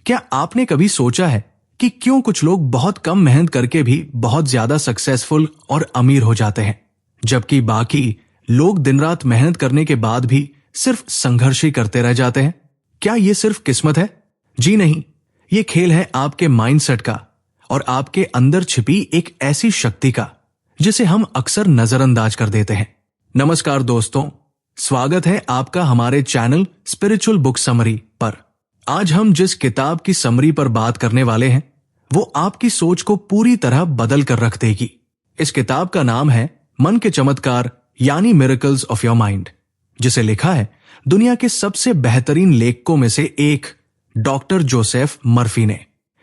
क्या आपने कभी सोचा है कि क्यों कुछ लोग बहुत कम मेहनत करके भी बहुत ज्यादा सक्सेसफुल और अमीर हो जाते हैं, जबकि बाकी लोग दिन रात मेहनत करने के बाद भी सिर्फ संघर्ष ही करते रह जाते हैं? क्या ये सिर्फ किस्मत है? जी नहीं, ये खेल है आपके माइंडसेट का और आपके अंदर छिपी एक ऐसी शक्ति का जिसे हम अक्सर नजरअंदाज कर देते हैं। नमस्कार दोस्तों, स्वागत है आपका हमारे चैनल स्पिरिचुअल बुक समरी पर। आज हम जिस किताब की समरी पर बात करने वाले हैं वो आपकी सोच को पूरी तरह बदल कर रख देगी। इस किताब का नाम है मन के चमत्कार यानी मिरेकल्स ऑफ योर माइंड, जिसे लिखा है दुनिया के सबसे बेहतरीन लेखकों में से एक डॉक्टर जोसेफ मर्फी ने।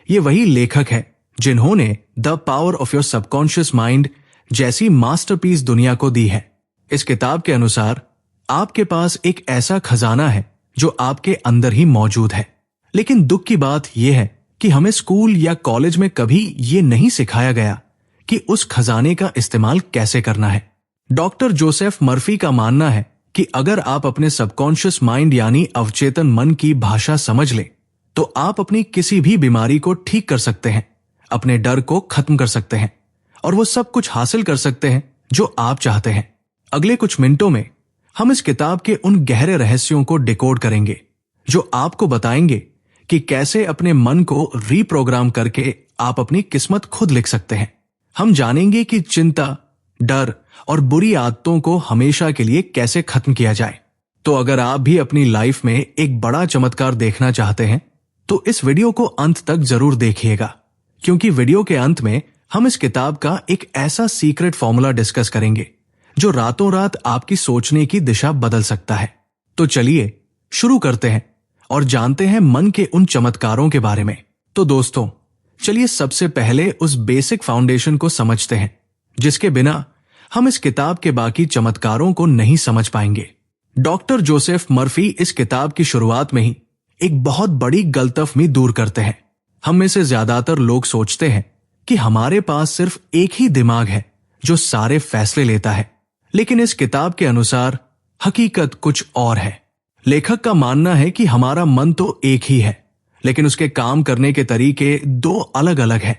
ये वही लेखक है जिन्होंने the power of your subconscious mind जैसी मास्टरपीस दुनिया को दी है। इस किताब के अनुसार आपके पास एक ऐसा खजाना है जो आपके अंदर ही मौजूद है, लेकिन दुख की बात यह है कि हमें स्कूल या कॉलेज में कभी ये नहीं सिखाया गया कि उस खजाने का इस्तेमाल कैसे करना है। डॉक्टर जोसेफ मर्फी का मानना है कि अगर आप अपने सबकॉन्शियस माइंड यानी अवचेतन मन की भाषा समझ लें तो आप अपनी किसी भी बीमारी को ठीक कर सकते हैं, अपने डर को खत्म कर सकते हैं और वो सब कुछ हासिल कर सकते हैं जो आप चाहते हैं। अगले कुछ मिनटों में हम इस किताब के उन गहरे रहस्यों को डिकोड करेंगे जो आपको बताएंगे कि कैसे अपने मन को रीप्रोग्राम करके आप अपनी किस्मत खुद लिख सकते हैं। हम जानेंगे कि चिंता, डर और बुरी आदतों को हमेशा के लिए कैसे खत्म किया जाए। तो अगर आप भी अपनी लाइफ में एक बड़ा चमत्कार देखना चाहते हैं तो इस वीडियो को अंत तक जरूर देखिएगा, क्योंकि वीडियो के अंत में हम इस किताब का एक ऐसा सीक्रेट फॉर्मूला डिस्कस करेंगे जो रातों रात आपकी सोचने की दिशा बदल सकता है। तो चलिए शुरू करते हैं और जानते हैं मन के उन चमत्कारों के बारे में। तो दोस्तों, चलिए सबसे पहले उस बेसिक फाउंडेशन को समझते हैं जिसके बिना हम इस किताब के बाकी चमत्कारों को नहीं समझ पाएंगे। डॉक्टर जोसेफ मर्फी इस किताब की शुरुआत में ही एक बहुत बड़ी गलतफहमी दूर करते हैं। हम में से ज्यादातर लोग सोचते हैं कि हमारे पास सिर्फ एक ही दिमाग है जो सारे फैसले लेता है, लेकिन इस किताब के अनुसार हकीकत कुछ और है। लेखक का मानना है कि हमारा मन तो एक ही है, लेकिन उसके काम करने के तरीके दो अलग अलग हैं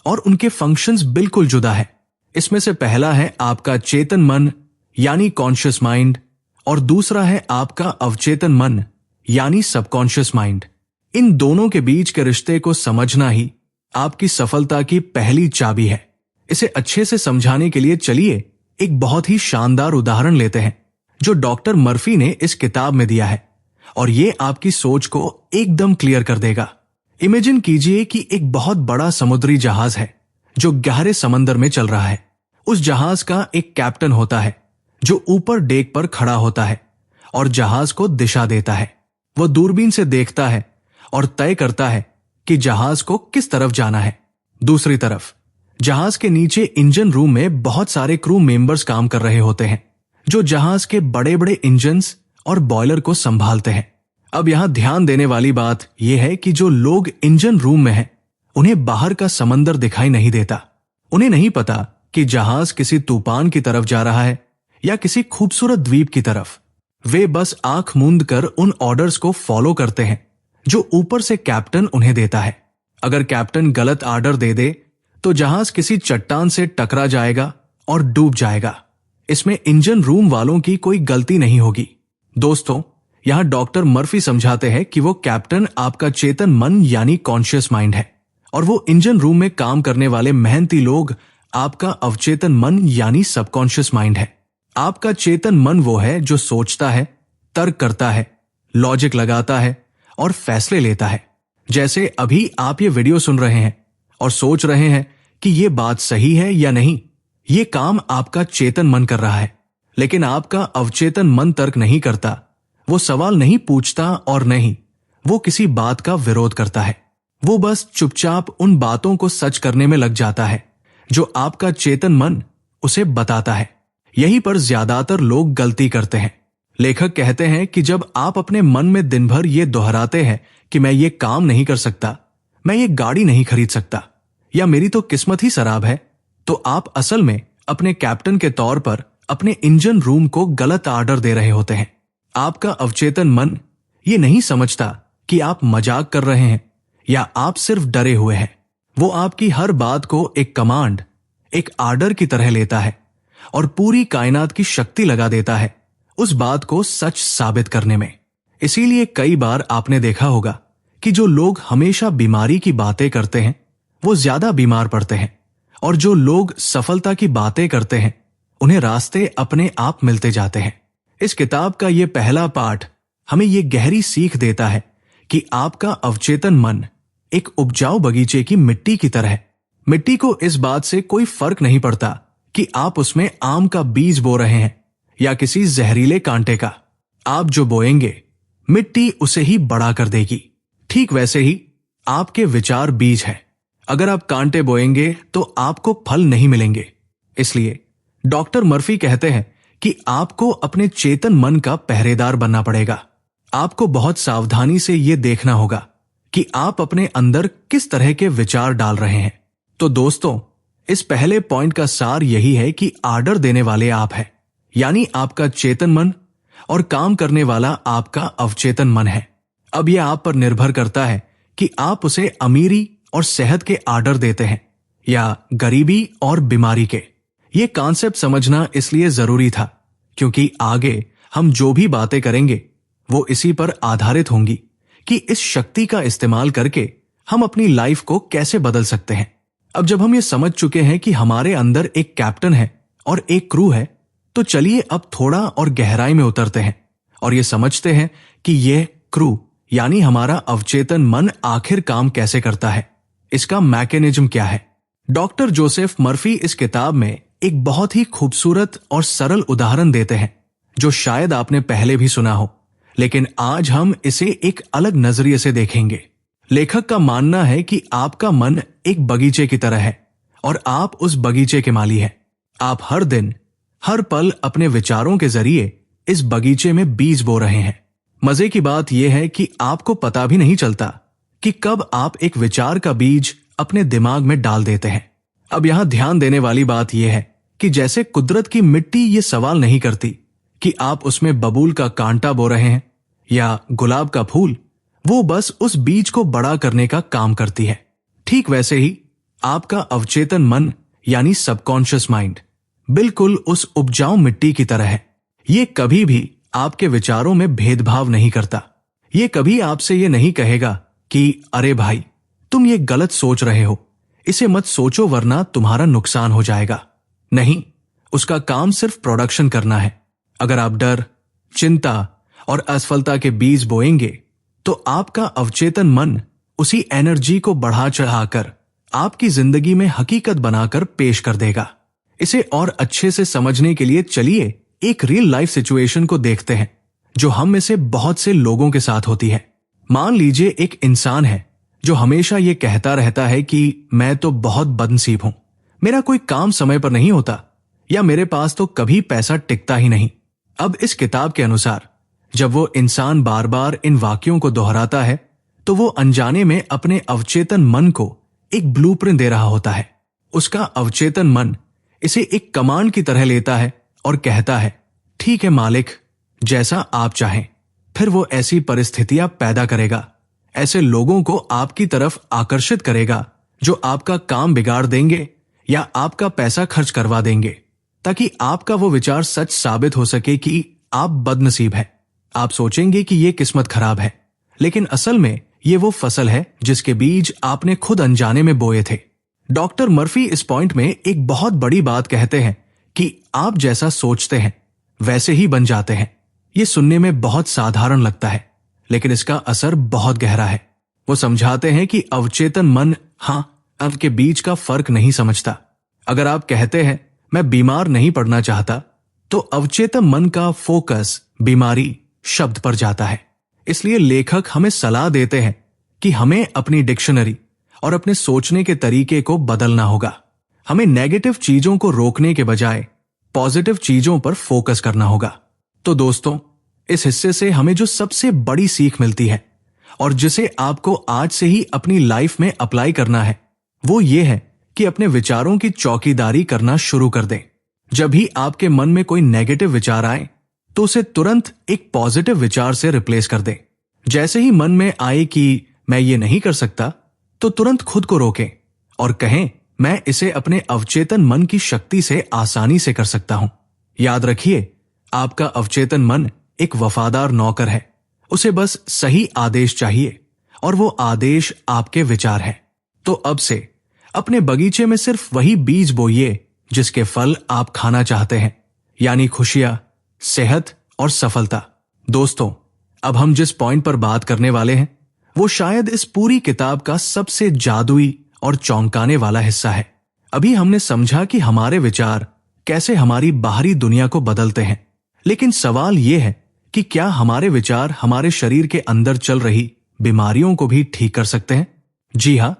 और उनके फंक्शंस बिल्कुल जुदा है। इसमें से पहला है आपका चेतन मन यानी कॉन्शियस माइंड और दूसरा है आपका अवचेतन मन यानी सबकॉन्शियस माइंड। इन दोनों के बीच के रिश्ते को समझना ही आपकी सफलता की पहली चाबी है। इसे अच्छे से समझाने के लिए चलिए एक बहुत ही शानदार उदाहरण लेते हैं जो डॉक्टर मर्फी ने इस किताब में दिया है, और ये आपकी सोच को एकदम क्लियर कर देगा। इमेजिन कीजिए कि एक बहुत बड़ा समुद्री जहाज है जो गहरे समंदर में चल रहा है। उस जहाज का एक कैप्टन होता है जो ऊपर डेक पर खड़ा होता है और जहाज को दिशा देता है। वो दूरबीन से देखता है और तय करता है कि जहाज को किस तरफ जाना है। दूसरी तरफ जहाज के नीचे इंजन रूम में बहुत सारे क्रू मेंबर्स काम कर रहे होते हैं जो जहाज के बड़े बड़े इंजन्स और बॉयलर को संभालते हैं। अब यहां ध्यान देने वाली बात यह है कि जो लोग इंजन रूम में हैं उन्हें बाहर का समंदर दिखाई नहीं देता। उन्हें नहीं पता कि जहाज किसी तूफान की तरफ जा रहा है या किसी खूबसूरत द्वीप की तरफ। वे बस आंख मूंद कर उन ऑर्डर्स को फॉलो करते हैं जो ऊपर से कैप्टन उन्हें देता है। अगर कैप्टन गलत ऑर्डर दे दे तो जहाज किसी चट्टान से टकरा जाएगा और डूब जाएगा। इसमें इंजन रूम वालों की कोई गलती नहीं होगी। दोस्तों, यहां डॉक्टर मर्फी समझाते हैं कि वो कैप्टन आपका चेतन मन यानी कॉन्शियस माइंड है और वो इंजन रूम में काम करने वाले मेहनती लोग आपका अवचेतन मन यानी सबकॉन्शियस माइंड है। आपका चेतन मन वो है जो सोचता है, तर्क करता है, लॉजिक लगाता है और फैसले लेता है। जैसे अभी आप ये वीडियो सुन रहे हैं और सोच रहे हैं कि ये बात सही है या नहीं, ये काम आपका चेतन मन कर रहा है, लेकिन आपका अवचेतन मन तर्क नहीं करता। वो सवाल नहीं पूछता और नहीं वो किसी बात का विरोध करता है। वो बस चुपचाप उन बातों को सच करने में लग जाता है जो आपका चेतन मन उसे बताता है। यहीं पर ज्यादातर लोग गलती करते हैं। लेखक कहते हैं कि जब आप अपने मन में दिन भर ये दोहराते हैं कि मैं ये काम नहीं कर सकता, मैं ये गाड़ी नहीं खरीद सकता या मेरी तो किस्मत ही शराब है, तो आप असल में अपने कैप्टन के तौर पर अपने इंजन रूम को गलत ऑर्डर दे रहे होते हैं। आपका अवचेतन मन ये नहीं समझता कि आप मजाक कर रहे हैं या आप सिर्फ डरे हुए हैं। वो आपकी हर बात को एक कमांड, एक आर्डर की तरह लेता है और पूरी कायनात की शक्ति लगा देता है उस बात को सच साबित करने में। इसीलिए कई बार आपने देखा होगा कि जो लोग हमेशा बीमारी की बातें करते हैं वो ज्यादा बीमार पड़ते हैं, और जो लोग सफलता की बातें करते हैं उन्हें रास्ते अपने आप मिलते जाते हैं। इस किताब का ये पहला पाठ हमें ये गहरी सीख देता है कि आपका अवचेतन मन एक उपजाऊ बगीचे की मिट्टी की तरह है। मिट्टी को इस बात से कोई फर्क नहीं पड़ता कि आप उसमें आम का बीज बो रहे हैं या किसी जहरीले कांटे का। आप जो बोएंगे मिट्टी उसे ही बड़ा कर देगी। ठीक वैसे ही आपके विचार बीज है। अगर आप कांटे बोएंगे तो आपको फल नहीं मिलेंगे। इसलिए डॉक्टर मर्फी कहते हैं कि आपको अपने चेतन मन का पहरेदार बनना पड़ेगा। आपको बहुत सावधानी से यह देखना होगा कि आप अपने अंदर किस तरह के विचार डाल रहे हैं। तो दोस्तों, इस पहले पॉइंट का सार यही है कि आर्डर देने वाले आप हैं, यानी आपका चेतन मन, और काम करने वाला आपका अवचेतन मन है। अब यह आप पर निर्भर करता है कि आप उसे अमीरी और सेहत के आर्डर देते हैं या गरीबी और बीमारी के। ये कॉन्सेप्ट समझना इसलिए जरूरी था क्योंकि आगे हम जो भी बातें करेंगे वो इसी पर आधारित होंगी कि इस शक्ति का इस्तेमाल करके हम अपनी लाइफ को कैसे बदल सकते हैं। अब जब हम ये समझ चुके हैं कि हमारे अंदर एक कैप्टन है और एक क्रू है, तो चलिए अब थोड़ा और गहराई में उतरते हैं और ये समझते हैं कि यह क्रू यानी हमारा अवचेतन मन आखिर काम कैसे करता है, इसका मैकेनिज्म क्या है। डॉक्टर जोसेफ मर्फी इस किताब में एक बहुत ही खूबसूरत और सरल उदाहरण देते हैं जो शायद आपने पहले भी सुना हो, लेकिन आज हम इसे एक अलग नजरिए से देखेंगे। लेखक का मानना है कि आपका मन एक बगीचे की तरह है और आप उस बगीचे के माली हैं। आप हर दिन, हर पल अपने विचारों के जरिए इस बगीचे में बीज बो रहे हैं। मजे की बात यह है कि आपको पता भी नहीं चलता कि कब आप एक विचार का बीज अपने दिमाग में डाल देते हैं। अब यहां ध्यान देने वाली बात यह है कि जैसे कुदरत की मिट्टी ये सवाल नहीं करती कि आप उसमें बबूल का कांटा बो रहे हैं या गुलाब का फूल, वो बस उस बीज को बड़ा करने का काम करती है। ठीक वैसे ही आपका अवचेतन मन यानी सबकॉन्शियस माइंड बिल्कुल उस उपजाऊ मिट्टी की तरह है। ये कभी भी आपके विचारों में भेदभाव नहीं करता। ये कभी आपसे ये नहीं कहेगा कि अरे भाई तुम ये गलत सोच रहे हो, इसे मत सोचो वरना तुम्हारा नुकसान हो जाएगा। नहीं, उसका काम सिर्फ प्रोडक्शन करना है। अगर आप डर, चिंता और असफलता के बीज बोएंगे तो आपका अवचेतन मन उसी एनर्जी को बढ़ा चढ़ाकर आपकी जिंदगी में हकीकत बनाकर पेश कर देगा। इसे और अच्छे से समझने के लिए चलिए एक रियल लाइफ सिचुएशन को देखते हैं जो हम में से बहुत से लोगों के साथ होती है। मान लीजिए एक इंसान है जो हमेशा ये कहता रहता है कि मैं तो बहुत बदनसीब हूं, मेरा कोई काम समय पर नहीं होता या मेरे पास तो कभी पैसा टिकता ही नहीं। अब इस किताब के अनुसार जब वो इंसान बार बार इन वाक्यों को दोहराता है तो वो अनजाने में अपने अवचेतन मन को एक ब्लूप्रिंट दे रहा होता है। उसका अवचेतन मन इसे एक कमांड की तरह लेता है और कहता है, ठीक है मालिक, जैसा आप चाहें। फिर वो ऐसी परिस्थितियां पैदा करेगा, ऐसे लोगों को आपकी तरफ आकर्षित करेगा जो आपका काम बिगाड़ देंगे या आपका पैसा खर्च करवा देंगे ताकि आपका वो विचार सच साबित हो सके कि आप बदनसीब हैं। आप सोचेंगे कि ये किस्मत खराब है, लेकिन असल में ये वो फसल है जिसके बीज आपने खुद अनजाने में बोए थे। डॉक्टर मर्फी इस पॉइंट में एक बहुत बड़ी बात कहते हैं कि आप जैसा सोचते हैं वैसे ही बन जाते हैं। ये सुनने में बहुत साधारण लगता है, लेकिन इसका असर बहुत गहरा है। वो समझाते हैं कि अवचेतन मन आपके बीच का फर्क नहीं समझता। अगर आप कहते हैं मैं बीमार नहीं पड़ना चाहता, तो अवचेतन मन का फोकस बीमारी शब्द पर जाता है। इसलिए लेखक हमें सलाह देते हैं कि हमें अपनी डिक्शनरी और अपने सोचने के तरीके को बदलना होगा। हमें नेगेटिव चीजों को रोकने के बजाय पॉजिटिव चीजों पर फोकस करना होगा। तो दोस्तों, इस हिस्से से हमें जो सबसे बड़ी सीख मिलती है और जिसे आपको आज से ही अपनी लाइफ में अप्लाई करना है, वो ये है कि अपने विचारों की चौकीदारी करना शुरू कर दें। जब भी आपके मन में कोई नेगेटिव विचार आए तो उसे तुरंत एक पॉजिटिव विचार से रिप्लेस कर दें। जैसे ही मन में आए कि मैं ये नहीं कर सकता तो तुरंत खुद को रोकें और कहें, मैं इसे अपने अवचेतन मन की शक्ति से आसानी से कर सकता हूं। याद रखिए, आपका अवचेतन मन एक वफादार नौकर है। उसे बस सही आदेश चाहिए और वो आदेश आपके विचार हैं। तो अब से अपने बगीचे में सिर्फ वही बीज बोइए जिसके फल आप खाना चाहते हैं, यानी खुशियां, सेहत और सफलता। दोस्तों, अब हम जिस पॉइंट पर बात करने वाले हैं वो शायद इस पूरी किताब का सबसे जादुई और चौंकाने वाला हिस्सा है। अभी हमने समझा कि हमारे विचार कैसे हमारी बाहरी दुनिया को बदलते हैं, लेकिन सवाल यह है कि क्या हमारे विचार हमारे शरीर के अंदर चल रही बीमारियों को भी ठीक कर सकते हैं? जी हां,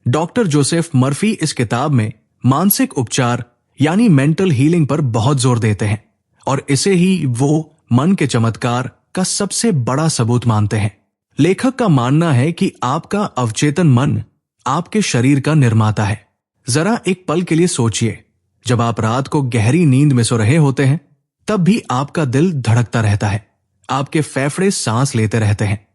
डॉक्टर जोसेफ मर्फी इस किताब में मानसिक उपचार यानी मेंटल हीलिंग पर बहुत जोर देते हैं और इसे ही वो मन के चमत्कार का सबसे बड़ा सबूत मानते हैं। लेखक का मानना है कि आपका अवचेतन मन आपके शरीर का निर्माता है। जरा एक पल के लिए सोचिए, जब आप रात को गहरी नींद में सो रहे होते हैं तब भी आपका दिल धड़कता रहता है, आपके फेफड़े सांस लेते रहते हैं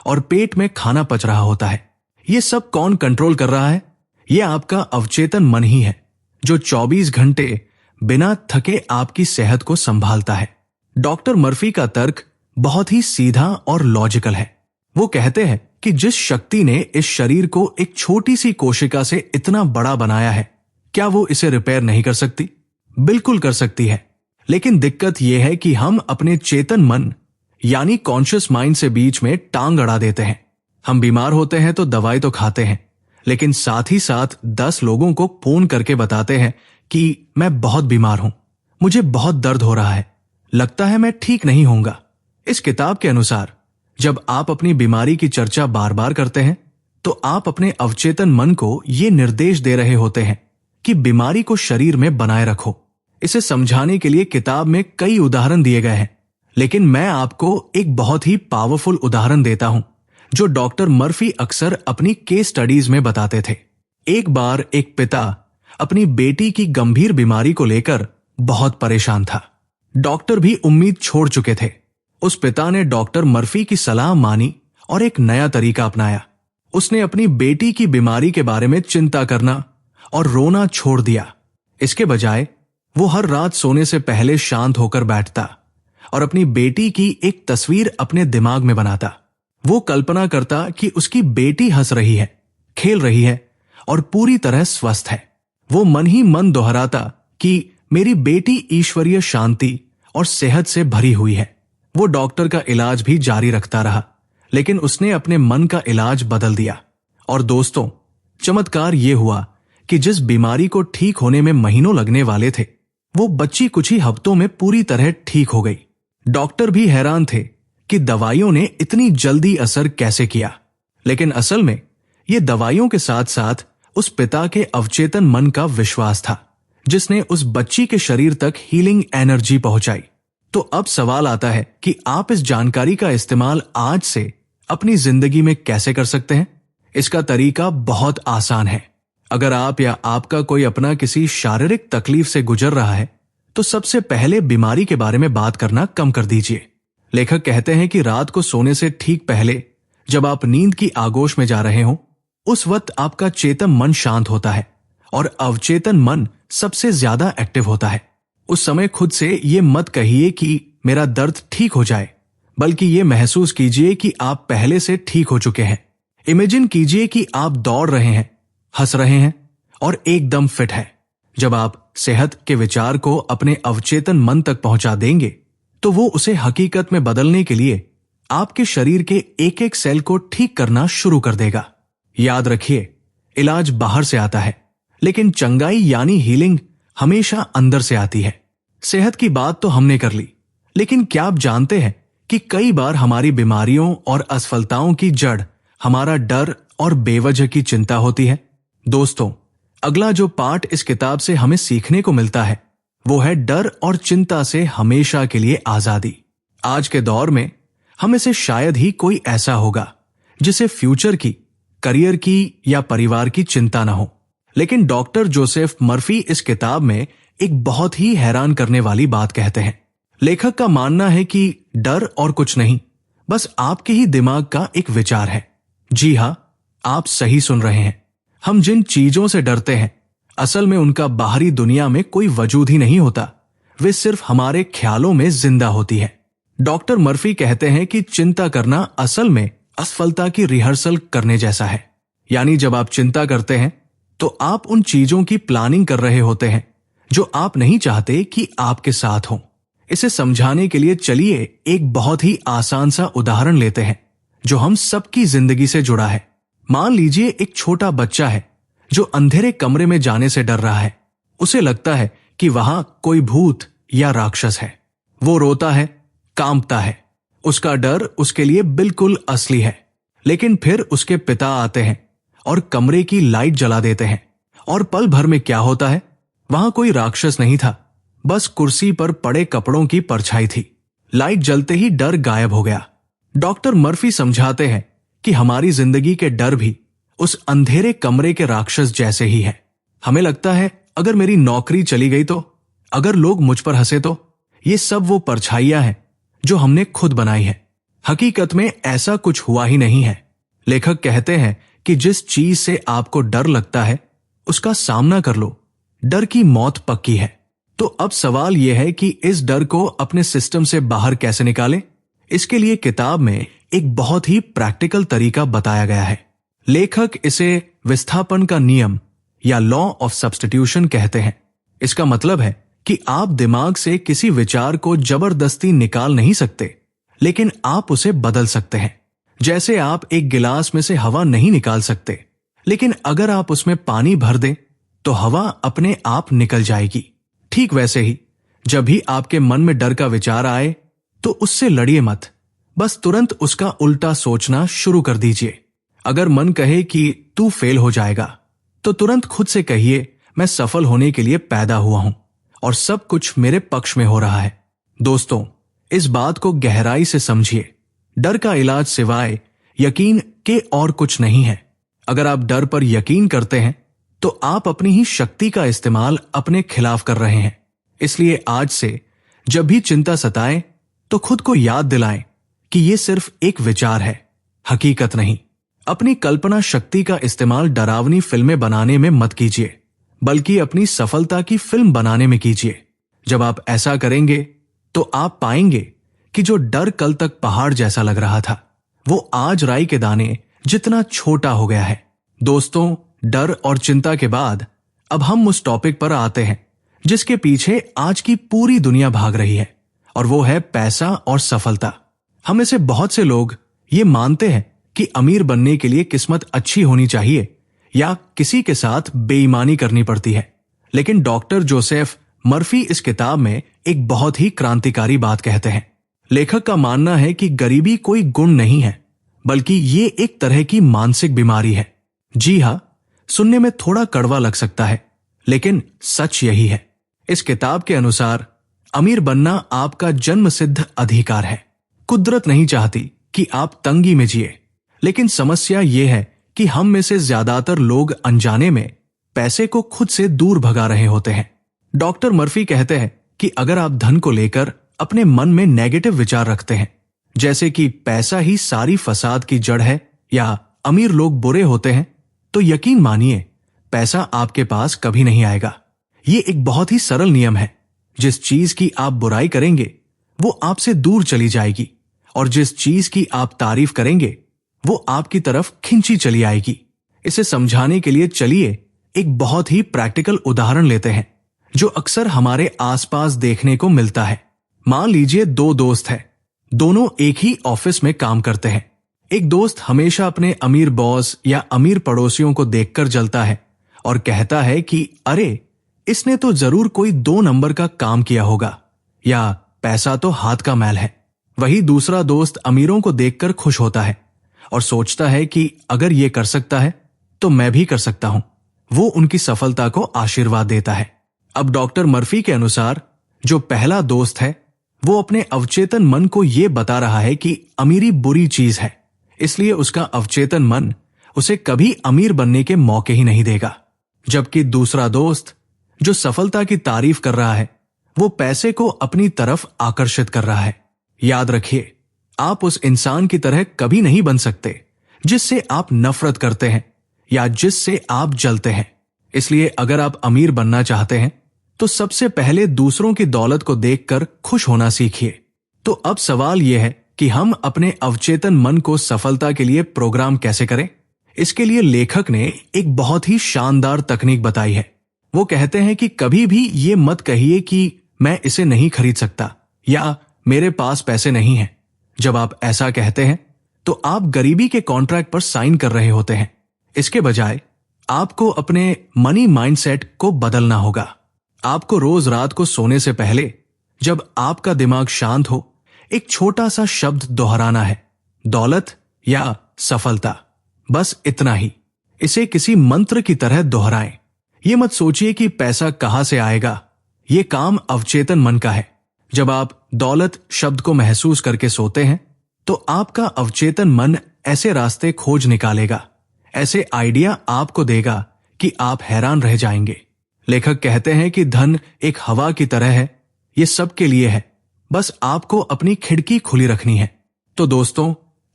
और पेट में खाना पच रहा होता है। ये सब कौन कंट्रोल कर रहा है? ये आपका अवचेतन मन ही है, जो 24 घंटे बिना थके आपकी सेहत को संभालता है। डॉक्टर मर्फी का तर्क बहुत ही सीधा और लॉजिकल है। वो कहते हैं कि जिस शक्ति ने इस शरीर को एक छोटी सी कोशिका से इतना बड़ा बनाया है, क्या वो इसे रिपेयर नहीं कर सकती? बिल्कुल कर सकती है। लेकिन दिक्कत यह है कि हम अपने चेतन मन यानी कॉन्शियस माइंड से बीच में टांग अड़ा देते हैं। हम बीमार होते हैं तो दवाई तो खाते हैं, लेकिन साथ ही साथ 10 लोगों को फोन करके बताते हैं कि मैं बहुत बीमार हूं, मुझे बहुत दर्द हो रहा है, लगता है मैं ठीक नहीं होऊंगा। इस किताब के अनुसार जब आप अपनी बीमारी की चर्चा बार बार करते हैं तो आप अपने अवचेतन मन को ये निर्देश दे रहे होते हैं कि बीमारी को शरीर में बनाए रखो। इसे समझाने के लिए किताब में कई उदाहरण दिए गए हैं, लेकिन मैं आपको एक बहुत ही पावरफुल उदाहरण देता हूं जो डॉक्टर मर्फी अक्सर अपनी केस स्टडीज में बताते थे। एक बार एक पिता अपनी बेटी की गंभीर बीमारी को लेकर बहुत परेशान था। डॉक्टर भी उम्मीद छोड़ चुके थे। उस पिता ने डॉक्टर मर्फी की सलाह मानी और एक नया तरीका अपनाया। उसने अपनी बेटी की बीमारी के बारे में चिंता करना और रोना छोड़ दिया। इसके बजाय वो हर रात सोने से पहले शांत होकर बैठता और अपनी बेटी की एक तस्वीर अपने दिमाग में बनाता। वो कल्पना करता कि उसकी बेटी हंस रही है, खेल रही है और पूरी तरह स्वस्थ है। वो मन ही मन दोहराता कि मेरी बेटी ईश्वरीय शांति और सेहत से भरी हुई है। वो डॉक्टर का इलाज भी जारी रखता रहा, लेकिन उसने अपने मन का इलाज बदल दिया। और दोस्तों, चमत्कार ये हुआ कि जिस बीमारी को ठीक होने में महीनों लगने वाले थे, वो बच्ची कुछ ही हफ्तों में पूरी तरह ठीक हो गई। डॉक्टर भी हैरान थे कि दवाइयों ने इतनी जल्दी असर कैसे किया, लेकिन असल में ये दवाइयों के साथ साथ उस पिता के अवचेतन मन का विश्वास था, जिसने उस बच्ची के शरीर तक हीलिंग एनर्जी पहुंचाई। तो अब सवाल आता है कि आप इस जानकारी का इस्तेमाल आज से अपनी जिंदगी में कैसे कर सकते हैं? इसका तरीका बहुत आसान है। अगर आप या आपका कोई अपना किसी शारीरिक तकलीफ से गुजर रहा है तो सबसे पहले बीमारी के बारे में बात करना कम कर दीजिए। लेखक कहते हैं कि रात को सोने से ठीक पहले जब आप नींद की आगोश में जा रहे हो, उस वक्त आपका चेतन मन शांत होता है और अवचेतन मन सबसे ज्यादा एक्टिव होता है। उस समय खुद से ये मत कहिए कि मेरा दर्द ठीक हो जाए, बल्कि ये महसूस कीजिए कि आप पहले से ठीक हो चुके हैं। इमेजिन कीजिए कि आप दौड़ रहे हैं, हंस रहे हैं और एकदम फिट हैं। जब आप सेहत के विचार को अपने अवचेतन मन तक पहुंचा देंगे तो वो उसे हकीकत में बदलने के लिए आपके शरीर के एक एक सेल को ठीक करना शुरू कर देगा। याद रखिए, इलाज बाहर से आता है, लेकिन चंगाई यानी हीलिंग हमेशा अंदर से आती है। सेहत की बात तो हमने कर ली, लेकिन क्या आप जानते हैं कि कई बार हमारी बीमारियों और असफलताओं की जड़ हमारा डर और बेवजह की चिंता होती है? दोस्तों, अगला जो पाठ इस किताब से हमें सीखने को मिलता है वो है डर और चिंता से हमेशा के लिए आजादी। आज के दौर में हम से शायद ही कोई ऐसा होगा जिसे फ्यूचर की, करियर की या परिवार की चिंता ना हो, लेकिन डॉक्टर जोसेफ मर्फी इस किताब में एक बहुत ही हैरान करने वाली बात कहते हैं। लेखक का मानना है कि डर और कुछ नहीं, बस आपके ही दिमाग का एक विचार है। जी हां, आप सही सुन रहे हैं। हम जिन चीजों से डरते हैं असल में उनका बाहरी दुनिया में कोई वजूद ही नहीं होता, वे सिर्फ हमारे ख्यालों में जिंदा होती है। डॉक्टर मर्फी कहते हैं कि चिंता करना असल में असफलता की रिहर्सल करने जैसा है। यानी जब आप चिंता करते हैं तो आप उन चीजों की प्लानिंग कर रहे होते हैं जो आप नहीं चाहते कि आपके साथ हो। इसे समझाने के लिए चलिए एक बहुत ही आसान सा उदाहरण लेते हैं जो हम सबकी जिंदगी से जुड़ा है। मान लीजिए एक छोटा बच्चा है जो अंधेरे कमरे में जाने से डर रहा है। उसे लगता है कि वहां कोई भूत या राक्षस है। वो रोता है, कांपता है। उसका डर उसके लिए बिल्कुल असली है। लेकिन फिर उसके पिता आते हैं और कमरे की लाइट जला देते हैं और पल भर में क्या होता है, वहां कोई राक्षस नहीं था, बस कुर्सी पर पड़े कपड़ों की परछाई थी। लाइट जलते ही डर गायब हो गया। डॉक्टर मर्फी समझाते हैं कि हमारी जिंदगी के डर भी उस अंधेरे कमरे के राक्षस जैसे ही है। हमें लगता है अगर मेरी नौकरी चली गई तो, अगर लोग मुझ पर हंसे तो, ये सब वो परछाइयां हैं जो हमने खुद बनाई है। हकीकत में ऐसा कुछ हुआ ही नहीं है। लेखक कहते हैं कि जिस चीज से आपको डर लगता है उसका सामना कर लो, डर की मौत पक्की है। तो अब सवाल यह है कि इस डर को अपने सिस्टम से बाहर कैसे निकालें। इसके लिए किताब में एक बहुत ही प्रैक्टिकल तरीका बताया गया है। लेखक इसे विस्थापन का नियम या लॉ ऑफ सब्स्टिट्यूशन कहते हैं। इसका मतलब है कि आप दिमाग से किसी विचार को जबरदस्ती निकाल नहीं सकते, लेकिन आप उसे बदल सकते हैं। जैसे आप एक गिलास में से हवा नहीं निकाल सकते, लेकिन अगर आप उसमें पानी भर दें तो हवा अपने आप निकल जाएगी। ठीक वैसे ही जब भी आपके मन में डर का विचार आए तो उससे लड़िए मत, बस तुरंत उसका उल्टा सोचना शुरू कर दीजिए। अगर मन कहे कि तू फेल हो जाएगा तो तुरंत खुद से कहिए मैं सफल होने के लिए पैदा हुआ हूं और सब कुछ मेरे पक्ष में हो रहा है। दोस्तों, इस बात को गहराई से समझिए। डर का इलाज सिवाय यकीन के और कुछ नहीं है। अगर आप डर पर यकीन करते हैं तो आप अपनी ही शक्ति का इस्तेमाल अपने खिलाफ कर रहे हैं। इसलिए आज से जब भी चिंता सताए तो खुद को याद दिलाएं कि यह सिर्फ एक विचार है, हकीकत नहीं। अपनी कल्पना शक्ति का इस्तेमाल डरावनी फिल्में बनाने में मत कीजिए, बल्कि अपनी सफलता की फिल्म बनाने में कीजिए। जब आप ऐसा करेंगे तो आप पाएंगे कि जो डर कल तक पहाड़ जैसा लग रहा था वो आज राई के दाने जितना छोटा हो गया है। दोस्तों, डर और चिंता के बाद अब हम उस टॉपिक पर आते हैं जिसके पीछे आज की पूरी दुनिया भाग रही है, और वो है पैसा और सफलता। हम में से बहुत से लोग ये मानते हैं कि अमीर बनने के लिए किस्मत अच्छी होनी चाहिए या किसी के साथ बेईमानी करनी पड़ती है। लेकिन डॉक्टर जोसेफ मर्फी इस किताब में एक बहुत ही क्रांतिकारी बात कहते हैं। लेखक का मानना है कि गरीबी कोई गुण नहीं है, बल्कि ये एक तरह की मानसिक बीमारी है। जी हां, सुनने में थोड़ा कड़वा लग सकता है, लेकिन सच यही है। इस किताब के अनुसार अमीर बनना आपका जन्मसिद्ध अधिकार है। कुदरत नहीं चाहती कि आप तंगी में जिए, लेकिन समस्या यह है कि हम में से ज्यादातर लोग अनजाने में पैसे को खुद से दूर भगा रहे होते हैं। डॉक्टर मर्फी कहते हैं कि अगर आप धन को लेकर अपने मन में नेगेटिव विचार रखते हैं, जैसे कि पैसा ही सारी फसाद की जड़ है या अमीर लोग बुरे होते हैं, तो यकीन मानिए पैसा आपके पास कभी नहीं आएगा। ये एक बहुत ही सरल नियम है। जिस चीज की आप बुराई करेंगे वो आपसे दूर चली जाएगी, और जिस चीज की आप तारीफ करेंगे वो आपकी तरफ खिंची चली आएगी। इसे समझाने के लिए चलिए एक बहुत ही प्रैक्टिकल उदाहरण लेते हैं जो अक्सर हमारे आसपास देखने को मिलता है। मान लीजिए दो दोस्त हैं, दोनों एक ही ऑफिस में काम करते हैं। एक दोस्त हमेशा अपने अमीर बॉस या अमीर पड़ोसियों को देखकर जलता है और कहता है कि अरे, इसने तो जरूर कोई 2 नंबर का काम किया होगा, या पैसा तो हाथ का मैल है। वही दूसरा दोस्त अमीरों को देखकर खुश होता है और सोचता है कि अगर ये कर सकता है तो मैं भी कर सकता हूं। वो उनकी सफलता को आशीर्वाद देता है। अब डॉक्टर मर्फी के अनुसार जो पहला दोस्त है वो अपने अवचेतन मन को ये बता रहा है कि अमीरी बुरी चीज है, इसलिए उसका अवचेतन मन उसे कभी अमीर बनने के मौके ही नहीं देगा। जबकि दूसरा दोस्त जो सफलता की तारीफ कर रहा है वो पैसे को अपनी तरफ आकर्षित कर रहा है। याद रखिए, आप उस इंसान की तरह कभी नहीं बन सकते जिससे आप नफरत करते हैं या जिससे आप जलते हैं। इसलिए अगर आप अमीर बनना चाहते हैं तो सबसे पहले दूसरों की दौलत को देखकर खुश होना सीखिए। तो अब सवाल यह है कि हम अपने अवचेतन मन को सफलता के लिए प्रोग्राम कैसे करें। इसके लिए लेखक ने एक बहुत ही शानदार तकनीक बताई है। वो कहते हैं कि कभी भी ये मत कहिए कि मैं इसे नहीं खरीद सकता या मेरे पास पैसे नहीं हैं। जब आप ऐसा कहते हैं तो आप गरीबी के कॉन्ट्रैक्ट पर साइन कर रहे होते हैं। इसके बजाय आपको अपने मनी माइंडसेट को बदलना होगा। आपको रोज रात को सोने से पहले जब आपका दिमाग शांत हो, एक छोटा सा शब्द दोहराना है, दौलत या सफलता। बस इतना ही। इसे किसी मंत्र की तरह दोहराएं। ये मत सोचिए कि पैसा कहां से आएगा। ये काम अवचेतन मन का है। जब आप दौलत शब्द को महसूस करके सोते हैं तो आपका अवचेतन मन ऐसे रास्ते खोज निकालेगा, ऐसे आइडिया आपको देगा कि आप हैरान रह जाएंगे। लेखक कहते हैं कि धन एक हवा की तरह है, ये सबके लिए है, बस आपको अपनी खिड़की खुली रखनी है। तो दोस्तों,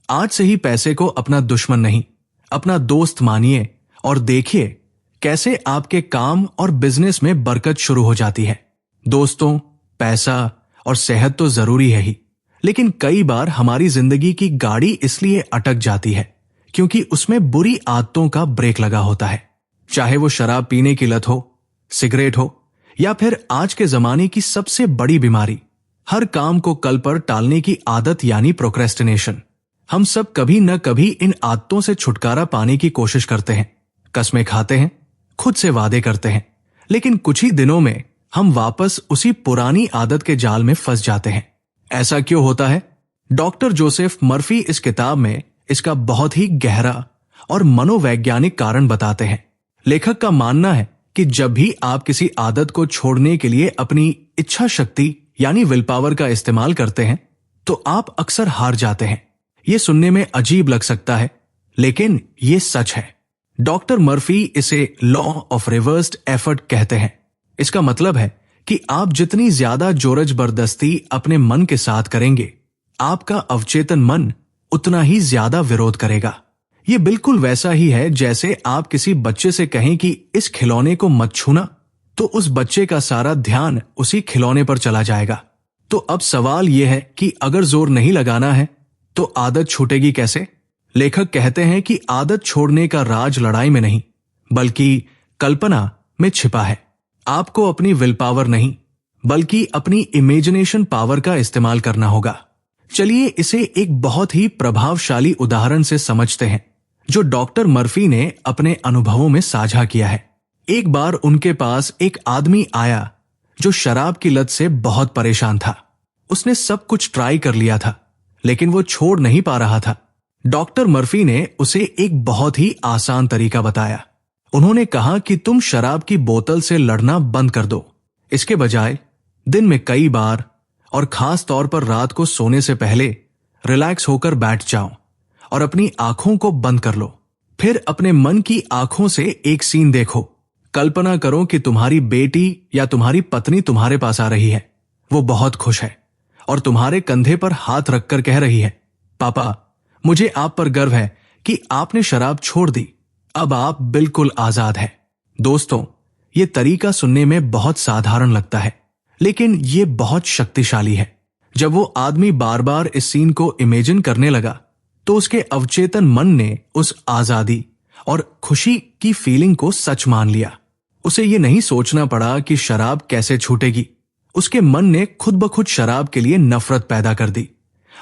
आज से ही पैसे को अपना दुश्मन नहीं, अपना दोस्त मानिए और देखिए कैसे आपके काम और बिजनेस में बरकत शुरू हो जाती है। दोस्तों, पैसा और सेहत तो जरूरी है ही, लेकिन कई बार हमारी जिंदगी की गाड़ी इसलिए अटक जाती है क्योंकि उसमें बुरी आदतों का ब्रेक लगा होता है। चाहे वो शराब पीने की लत हो, सिगरेट हो या फिर आज के जमाने की सबसे बड़ी बीमारी, हर काम को कल पर टालने की आदत यानी प्रोक्रेस्टिनेशन। हम सब कभी न कभी इन आदतों से छुटकारा पाने की कोशिश करते हैं, कस्में खाते हैं, खुद से वादे करते हैं, लेकिन कुछ ही दिनों में हम वापस उसी पुरानी आदत के जाल में फंस जाते हैं। ऐसा क्यों होता है? डॉक्टर जोसेफ मर्फी इस किताब में इसका बहुत ही गहरा और मनोवैज्ञानिक कारण बताते हैं। लेखक का मानना है कि जब भी आप किसी आदत को छोड़ने के लिए अपनी इच्छा शक्ति यानी विल पावर का इस्तेमाल करते हैं तो आप अक्सर हार जाते हैं। ये सुनने में अजीब लग सकता है, लेकिन ये सच है। डॉक्टर मर्फी इसे लॉ ऑफ रिवर्स्ड एफर्ट कहते हैं। इसका मतलब है कि आप जितनी ज्यादा जोर जबरदस्ती अपने मन के साथ करेंगे, आपका अवचेतन मन उतना ही ज्यादा विरोध करेगा। ये बिल्कुल वैसा ही है जैसे आप किसी बच्चे से कहें कि इस खिलौने को मत छूना, तो उस बच्चे का सारा ध्यान उसी खिलौने पर चला जाएगा। तो अब सवाल यह है कि अगर जोर नहीं लगाना है तो आदत छूटेगी कैसे? लेखक कहते हैं कि आदत छोड़ने का राज लड़ाई में नहीं, बल्कि कल्पना में छिपा है। आपको अपनी विल पावर नहीं, बल्कि अपनी इमेजिनेशन पावर का इस्तेमाल करना होगा। चलिए इसे एक बहुत ही प्रभावशाली उदाहरण से समझते हैं जो डॉक्टर मर्फी ने अपने अनुभवों में साझा किया है। एक बार उनके पास एक आदमी आया जो शराब की लत से बहुत परेशान था। उसने सब कुछ ट्राई कर लिया था, लेकिन वो छोड़ नहीं पा रहा था। डॉक्टर मर्फी ने उसे एक बहुत ही आसान तरीका बताया। उन्होंने कहा कि तुम शराब की बोतल से लड़ना बंद कर दो। इसके बजाय दिन में कई बार और खास तौर पर रात को सोने से पहले रिलैक्स होकर बैठ जाओ और अपनी आंखों को बंद कर लो। फिर अपने मन की आंखों से एक सीन देखो। कल्पना करो कि तुम्हारी बेटी या तुम्हारी पत्नी तुम्हारे पास आ रही है। वो बहुत खुश है और तुम्हारे कंधे पर हाथ रखकर कह रही है, पापा, मुझे आप पर गर्व है कि आपने शराब छोड़ दी। अब आप बिल्कुल आजाद हैं। दोस्तों, ये तरीका सुनने में बहुत साधारण लगता है, लेकिन ये बहुत शक्तिशाली है। जब वो आदमी बार बार इस सीन को इमेजिन करने लगा तो उसके अवचेतन मन ने उस आजादी और खुशी की फीलिंग को सच मान लिया। उसे ये नहीं सोचना पड़ा कि शराब कैसे छूटेगी। उसके मन ने खुद ब खुद शराब के लिए नफरत पैदा कर दी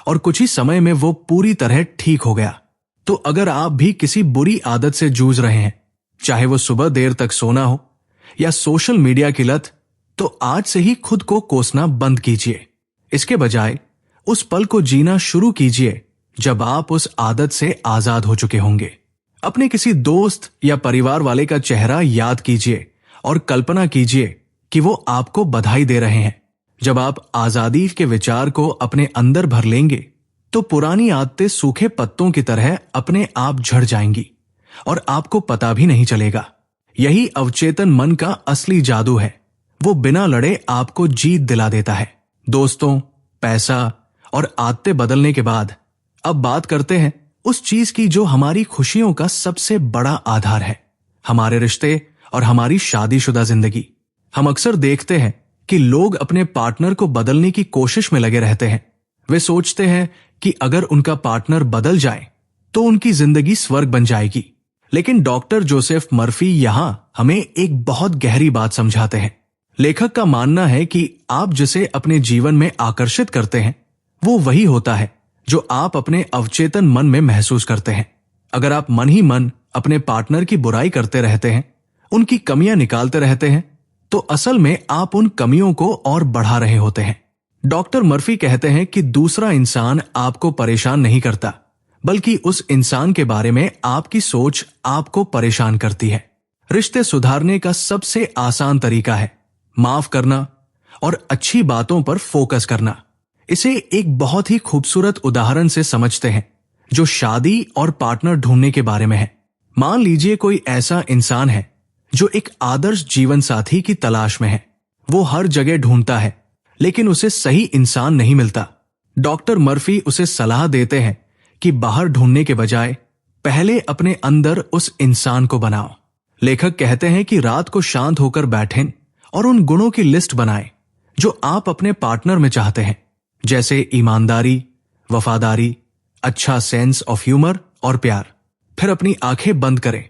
और कुछ ही समय में वो पूरी तरह ठीक हो गया। तो अगर आप भी किसी बुरी आदत से जूझ रहे हैं, चाहे वो सुबह देर तक सोना हो या सोशल मीडिया की लत, तो आज से ही खुद को कोसना बंद कीजिए। इसके बजाय उस पल को जीना शुरू कीजिए जब आप उस आदत से आजाद हो चुके होंगे। अपने किसी दोस्त या परिवार वाले का चेहरा याद कीजिए और कल्पना कीजिए कि वो आपको बधाई दे रहे हैं। जब आप आजादी के विचार को अपने अंदर भर लेंगे तो पुरानी आदतें सूखे पत्तों की तरह अपने आप झड़ जाएंगी और आपको पता भी नहीं चलेगा। यही अवचेतन मन का असली जादू है। वो बिना लड़े आपको जीत दिला देता है। दोस्तों, पैसा और आदतें बदलने के बाद अब बात करते हैं उस चीज की जो हमारी खुशियों का सबसे बड़ा आधार है, हमारे रिश्ते और हमारी शादीशुदा जिंदगी। हम अक्सर देखते हैं कि लोग अपने पार्टनर को बदलने की कोशिश में लगे रहते हैं। वे सोचते हैं कि अगर उनका पार्टनर बदल जाए तो उनकी जिंदगी स्वर्ग बन जाएगी। लेकिन डॉक्टर जोसेफ मर्फी यहां हमें एक बहुत गहरी बात समझाते हैं। लेखक का मानना है कि आप जिसे अपने जीवन में आकर्षित करते हैं वो वही होता है जो आप अपने अवचेतन मन में महसूस करते हैं। अगर आप मन ही मन अपने पार्टनर की बुराई करते रहते हैं, उनकी कमियां निकालते रहते हैं, तो असल में आप उन कमियों को और बढ़ा रहे होते हैं। डॉक्टर मर्फी कहते हैं कि दूसरा इंसान आपको परेशान नहीं करता, बल्कि उस इंसान के बारे में आपकी सोच आपको परेशान करती है। रिश्ते सुधारने का सबसे आसान तरीका है माफ करना और अच्छी बातों पर फोकस करना। इसे एक बहुत ही खूबसूरत उदाहरण से समझते हैं जो शादी और पार्टनर ढूंढने के बारे में है। मान लीजिए कोई ऐसा इंसान है जो एक आदर्श जीवन साथी की तलाश में है। वो हर जगह ढूंढता है लेकिन उसे सही इंसान नहीं मिलता। डॉक्टर मर्फी उसे सलाह देते हैं कि बाहर ढूंढने के बजाय पहले अपने अंदर उस इंसान को बनाओ। लेखक कहते हैं कि रात को शांत होकर बैठें और उन गुणों की लिस्ट बनाएं जो आप अपने पार्टनर में चाहते हैं, जैसे ईमानदारी, वफादारी, अच्छा सेंस ऑफ ह्यूमर और प्यार। फिर अपनी आंखें बंद करें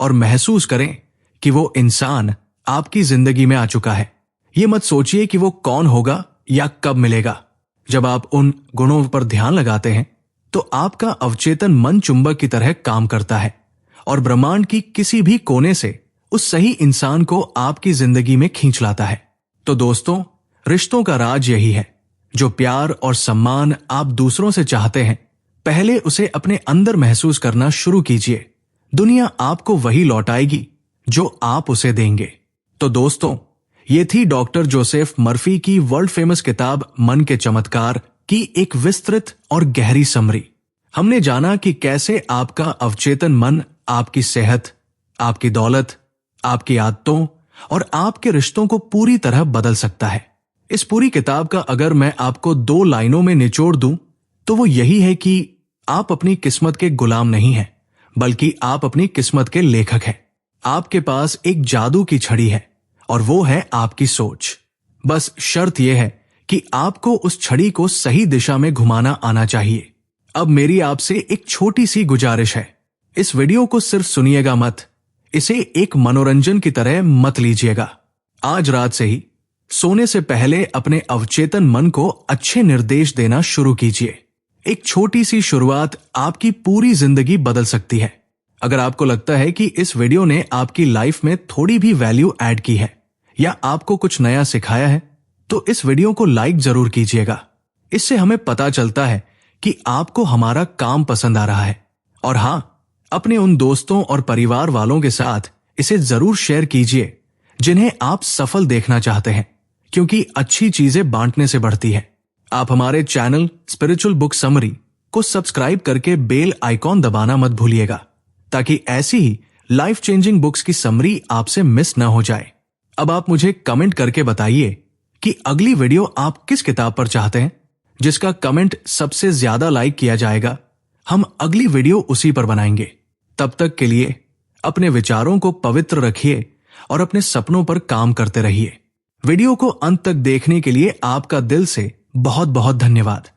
और महसूस करें कि वो इंसान आपकी जिंदगी में आ चुका है। ये मत सोचिए कि वो कौन होगा या कब मिलेगा। जब आप उन गुणों पर ध्यान लगाते हैं तो आपका अवचेतन मन चुंबक की तरह काम करता है और ब्रह्मांड की किसी भी कोने से उस सही इंसान को आपकी जिंदगी में खींच लाता है। तो दोस्तों, रिश्तों का राज यही है। जो प्यार और सम्मान आप दूसरों से चाहते हैं, पहले उसे अपने अंदर महसूस करना शुरू कीजिए। दुनिया आपको वही लौटाएगी जो आप उसे देंगे। तो दोस्तों, ये थी डॉक्टर जोसेफ मर्फी की वर्ल्ड फेमस किताब मन के चमत्कार की एक विस्तृत और गहरी समरी। हमने जाना कि कैसे आपका अवचेतन मन आपकी सेहत, आपकी दौलत, आपकी आदतों और आपके रिश्तों को पूरी तरह बदल सकता है। इस पूरी किताब का अगर मैं आपको 2 लाइनों में निचोड़ दूं तो वो यही है कि आप अपनी किस्मत के गुलाम नहीं हैं, बल्कि आप अपनी किस्मत के लेखक हैं। आपके पास एक जादू की छड़ी है और वो है आपकी सोच। बस शर्त यह है कि आपको उस छड़ी को सही दिशा में घुमाना आना चाहिए। अब मेरी आपसे एक छोटी सी गुजारिश है, इस वीडियो को सिर्फ सुनिएगा मत, इसे एक मनोरंजन की तरह मत लीजिएगा। आज रात से ही सोने से पहले अपने अवचेतन मन को अच्छे निर्देश देना शुरू कीजिए। एक छोटी सी शुरुआत आपकी पूरी जिंदगी बदल सकती है। अगर आपको लगता है कि इस वीडियो ने आपकी लाइफ में थोड़ी भी वैल्यू ऐड की है या आपको कुछ नया सिखाया है, तो इस वीडियो को लाइक जरूर कीजिएगा। इससे हमें पता चलता है कि आपको हमारा काम पसंद आ रहा है। और हां, अपने उन दोस्तों और परिवार वालों के साथ इसे जरूर शेयर कीजिए जिन्हें आप सफल देखना चाहते हैं, क्योंकि अच्छी चीजें बांटने से बढ़ती है। आप हमारे चैनल स्पिरिचुअल बुक समरी को सब्सक्राइब करके बेल आइकॉन दबाना मत भूलिएगा, ताकि ऐसी ही लाइफ चेंजिंग बुक्स की समरी आपसे मिस ना हो जाए। अब आप मुझे कमेंट करके बताइए कि अगली वीडियो आप किस किताब पर चाहते हैं। जिसका कमेंट सबसे ज्यादा लाइक किया जाएगा, हम अगली वीडियो उसी पर बनाएंगे। तब तक के लिए अपने विचारों को पवित्र रखिए और अपने सपनों पर काम करते रहिए। वीडियो को अंत तक देखने के लिए आपका दिल से बहुत बहुत धन्यवाद।